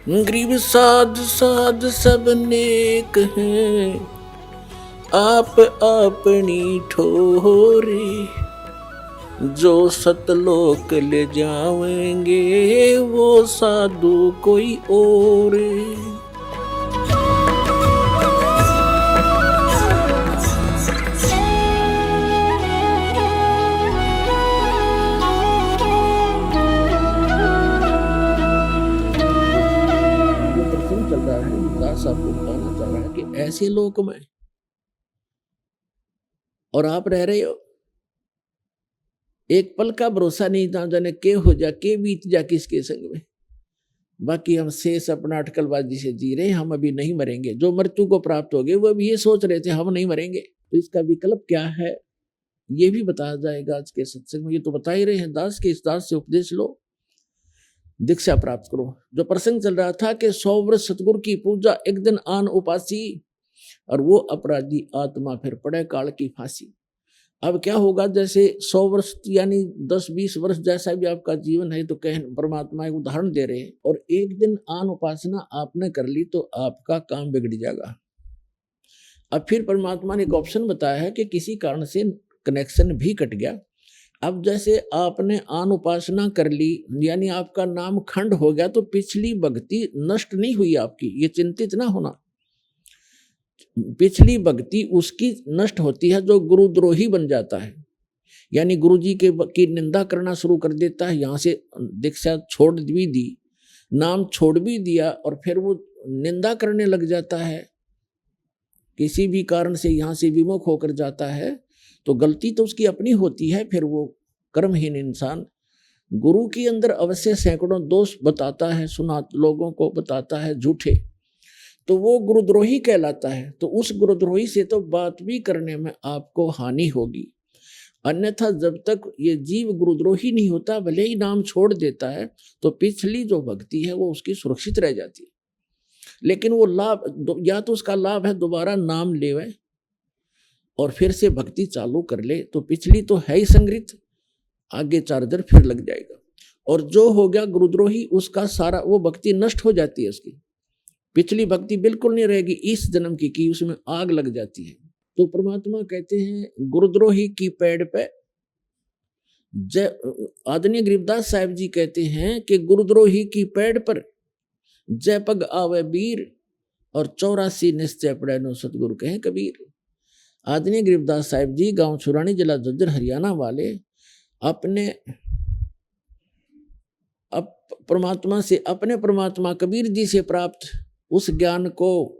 गरीब साध साध सब नेक हैं, आप अपनी ठोरे। जो सतलोक ले जावेंगे वो साधु कोई और। चल रहा है, दास आपको बताना चाह रहा है कि ऐसे लोक में और आप रह रहे हो, एक पल का भरोसा नहीं था, जाने के हो जा के बीत जा किसके संग में। बाकी हम शेष अपना अटकलबाजी से जी रहे, हम अभी नहीं मरेंगे। जो मृत्यु को प्राप्त हो गए वो अभी ये सोच रहे थे हम नहीं मरेंगे। तो इसका विकल्प क्या है ये भी बताया जाएगा आज के सत्संग में। ये तो बता ही रहे हैं दास के, इस दास से उपदेश लो, दीक्षा प्राप्त करो। जो प्रसंग चल रहा था कि 100 वर्ष सतगुरु की पूजा, एक दिन आन उपासी, और वो अपराधी आत्मा फिर पड़े काल की फांसी। अब क्या होगा, जैसे 100 वर्ष यानी 10-20 वर्ष जैसा भी आपका जीवन है, तो कह परमात्मा एक उदाहरण दे रहे हैं। और एक दिन आन उपासना आपने कर ली तो आपका काम बिगड़ जाएगा। अब फिर परमात्मा ने एक ऑप्शन बताया है कि किसी कारण से कनेक्शन भी कट गया। अब जैसे आपने आन उपासना कर ली यानी आपका नाम खंड हो गया, तो पिछली भक्ति नष्ट नहीं हुई आपकी, ये चिंतित ना होना। पिछली भक्ति उसकी नष्ट होती है जो गुरुद्रोही बन जाता है, यानी गुरु जी की निंदा करना शुरू कर देता है। यहाँ से दीक्षा छोड़ भी दी, नाम छोड़ भी दिया, और फिर वो निंदा करने लग जाता है, किसी भी कारण से यहाँ से विमुख होकर जाता है, तो गलती तो उसकी अपनी होती है। फिर वो कर्महीन इंसान गुरु के अंदर अवश्य सैकड़ों दोष बताता है, सुना लोगों को बताता है झूठे, तो वो गुरुद्रोही कहलाता है। तो उस गुरुद्रोही से तो बात भी करने में आपको हानि होगी। अन्यथा जब तक ये जीव गुरुद्रोही नहीं होता, भले ही नाम छोड़ देता है, तो पिछली जो भक्ति है वो उसकी सुरक्षित रह जाती है। लेकिन वो लाभ, या तो उसका लाभ है दोबारा नाम लेवे और फिर से भक्ति चालू कर ले, तो पिछली तो है ही संग्रहित, आगे चार्जर फिर लग जाएगा। और जो हो गया गुरुद्रोही, उसका सारा वो भक्ति नष्ट हो जाती है, उसकी पिछली भक्ति बिल्कुल नहीं रहेगी, इस जन्म की उसमें आग लग जाती है। तो परमात्मा कहते हैं गुरुद्रोही की पेड़ पे आदरणीय गरीबदास साहिब जी कहते हैं कि गुरुद्रोही की पेड़ पर जय पग आवे वीर, और 84 निश्चय पड़े नो सतगुरु कहें कबीर। आदरणीय गरीबदास साहिब जी गांव छुरानी, जिला झज्जर, हरियाणा वाले, अपने परमात्मा से, अपने परमात्मा कबीर जी से प्राप्त उस ज्ञान को,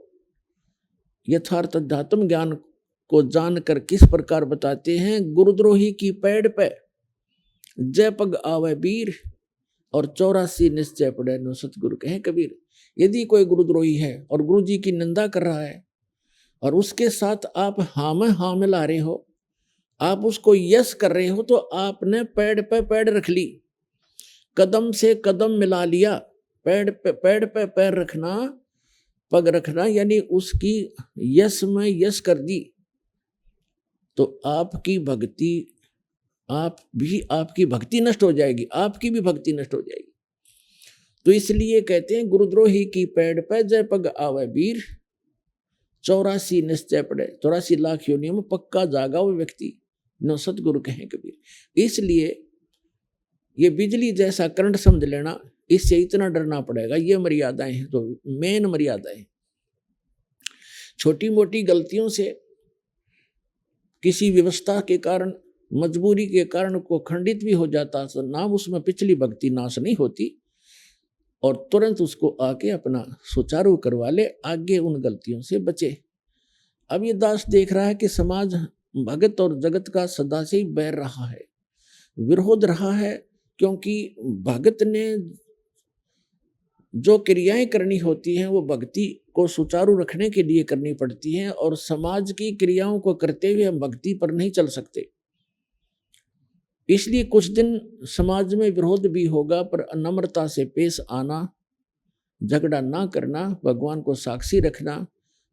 यथार्थ अध्यात्म ज्ञान को जानकर किस प्रकार बताते हैं। गुरुद्रोही की पेड़ पे जय पग आवे वीर, और 84 निश्चय पड़े नो सतगुरु कहें कबीर। यदि कोई गुरुद्रोही है और गुरु जी की निंदा कर रहा है, और उसके साथ आप हाँ में हाँ मिला रहे हो, आप उसको यस कर रहे हो, तो आपने पेड़ पे पेड़ रख ली, कदम से कदम मिला लिया। पेड़ पे पैर रखना, पग रखना, यानी उसकी यस में यस कर दी, तो आपकी भक्ति नष्ट हो जाएगी, आपकी भी भक्ति नष्ट हो जाएगी। तो इसलिए कहते हैं गुरुद्रोही की पेड़ पे जय पग आवे वीर, 84 निश्चय पड़े, 84 लाख योनियों में पक्का जागा वो व्यक्ति नो सतगुरु कहें कबीर। इसलिए ये बिजली जैसा करंट समझ लेना, इससे इतना डरना पड़ेगा। ये मर्यादाएं हैं, तो मेन मर्यादाएं। छोटी मोटी गलतियों से, किसी व्यवस्था के कारण, मजबूरी के कारण को खंडित भी हो जाता, तो नाम उसमें पिछली भक्ति नाश नहीं होती, और तुरंत उसको आके अपना सुचारू करवा ले, आगे उन गलतियों से बचे। अब ये दास देख रहा है कि समाज भगत और जगत का सदा से ही बैर रहा है, विरोध रहा है, क्योंकि भगत ने जो क्रियाएं करनी होती हैं वो भक्ति को सुचारू रखने के लिए करनी पड़ती हैं, और समाज की क्रियाओं को करते हुए हम भक्ति पर नहीं चल सकते। इसलिए कुछ दिन समाज में विरोध भी होगा, पर नम्रता से पेश आना, झगड़ा ना करना, भगवान को साक्षी रखना,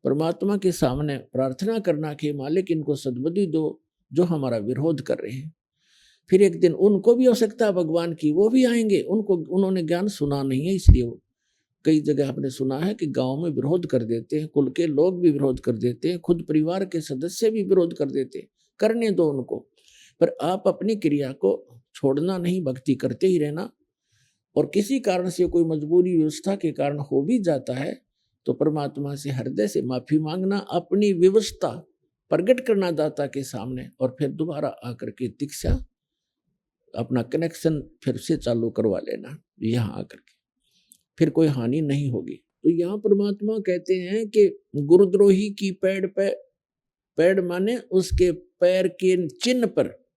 परमात्मा के सामने प्रार्थना करना कि मालिक इनको सद्बुद्धि दो जो हमारा विरोध कर रहे हैं। फिर एक दिन उनको भी आवश्यकता भगवान की, वो भी आएंगे, उन्होंने ज्ञान सुना नहीं है, इसलिए वो कई जगह आपने सुना है कि गांव में विरोध कर देते हैं, कुल के लोग भी विरोध कर देते हैं, खुद परिवार के सदस्य भी विरोध कर देते हैं, करने दो उनको, पर आप अपनी क्रिया को छोड़ना नहीं, भक्ति करते ही रहना। और किसी कारण से कोई मजबूरी व्यवस्था के कारण हो भी जाता है तो परमात्मा से हृदय से माफी मांगना, अपनी व्यवस्था प्रकट करना दाता के सामने, और फिर दोबारा आकर के दीक्षा अपना कनेक्शन फिर से चालू करवा लेना यहाँ आकर के, फिर कोई हानि नहीं होगी। तो यहाँ परमात्मा कहते हैं कि गुरुद्रोही की पैड़ पे, पैड़ माने उसके पैर के चिन्ह पर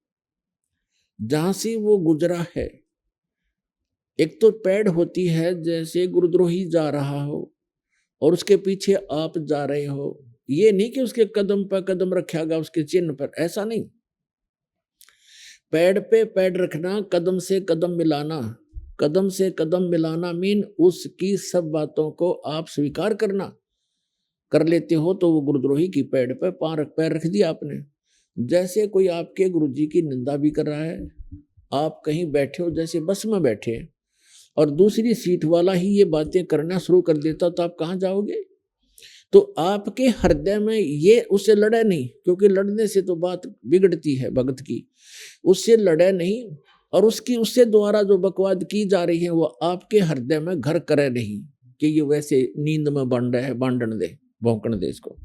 जहां से वो गुजरा है। एक तो पैड़ होती है, जैसे गुरुद्रोही जा रहा हो और उसके पीछे आप जा रहे हो, ये नहीं कि उसके कदम पर कदम रखेगा उसके चिन्ह पर, ऐसा नहीं। पैड़ पे पैड़ रखना, कदम से कदम मिलाना, कदम से कदम मिलाना मीन उसकी सब बातों को आप स्वीकार करना। कर लेते हो तो वो गुरुद्रोही की पैड़ पे पैर रख दिया आपने। जैसे कोई आपके गुरुजी की निंदा भी कर रहा है, आप कहीं बैठे हो, जैसे बस में बैठे और दूसरी सीट वाला ही ये बातें करना शुरू कर देता, तो आप कहाँ जाओगे? तो आपके हृदय में ये उससे लड़े नहीं, क्योंकि लड़ने से तो बात बिगड़ती है भगत की, उससे लड़े नहीं, और उससे द्वारा जो बकवाद की जा रही है वो आपके हृदय में घर करे नहीं कि ये वैसे नींद में बन रहा है, बांधन दे, भौंकण दे इसको।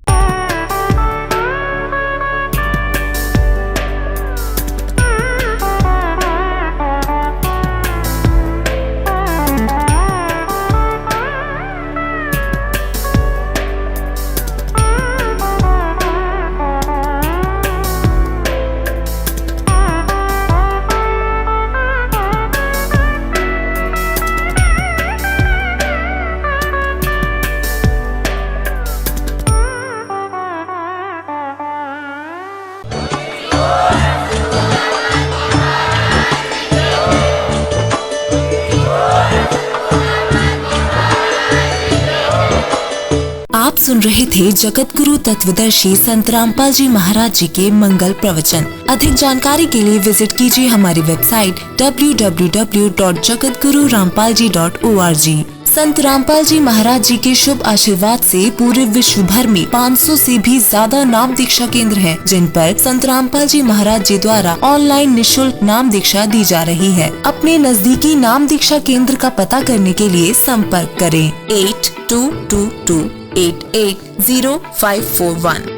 आप सुन रहे थे जगत गुरु तत्वदर्शी संत रामपाल जी महाराज जी के मंगल प्रवचन। अधिक जानकारी के लिए विजिट कीजिए हमारी वेबसाइट www.jagatgururampalji.org। संत रामपाल जी महाराज जी के शुभ आशीर्वाद से पूरे विश्व भर में 500 से भी ज्यादा नाम दीक्षा केंद्र हैं, जिन पर संत रामपाल जी महाराज जी द्वारा ऑनलाइन निशुल्क नाम दीक्षा दी जा रही है। अपने नजदीकी नाम दीक्षा केंद्र का पता करने के लिए संपर्क करें 8222880541।